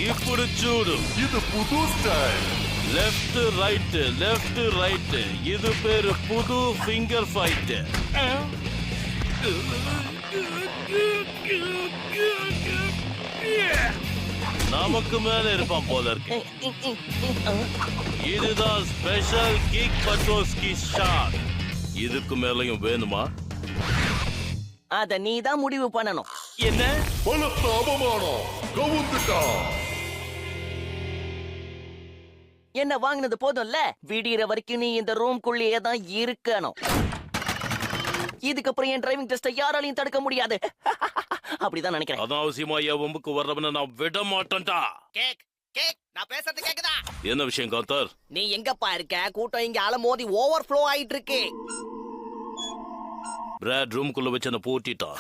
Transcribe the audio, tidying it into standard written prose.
ఇప్పుడు చూడు, இது புது style. Left right left right, ఇది పేరు పుదు ఫింగర్ ఫైట్. நமக்கு மேல இருப்பான் போல இருக்கு. இதுதான் ஸ்பெஷல் கிக் பட்டோஸ்கி ஷாட். இதுக்கு மேலயும் வேணுமா? அத நீ தான் முடிவு பண்ணணும். என்ன? பலத்த அவமானம். கவுந்துட்டான். என்ன வாங்கினது போதும்ல, விடிகிற வரைக்கும் நீ இந்த ரூம்குள்ளேயே தான் இருக்கணும். இதுக்கப்புறம் என் டிரைவிங் டெஸ்ட யாராலையும் தடுக்க முடியாது. அப்படிதான் நினைக்கிறேன். அனாவசியமா என் வம்புக்கு வர்றவன நான் விட மாட்டேன்டா. கேக் கேக், நான் பேசுறது கேக்குதா? என்ன விஷயம் காந்தர்? நீ எங்கப்பா இருக்க? கூட்டம் இங்க அலமோதி ஓவர்ஃப்ளோ ஆயிட்டு இருக்கு. பிராட் ரூம்குள்ள வச்சு என்ன பூட்டிட்டா.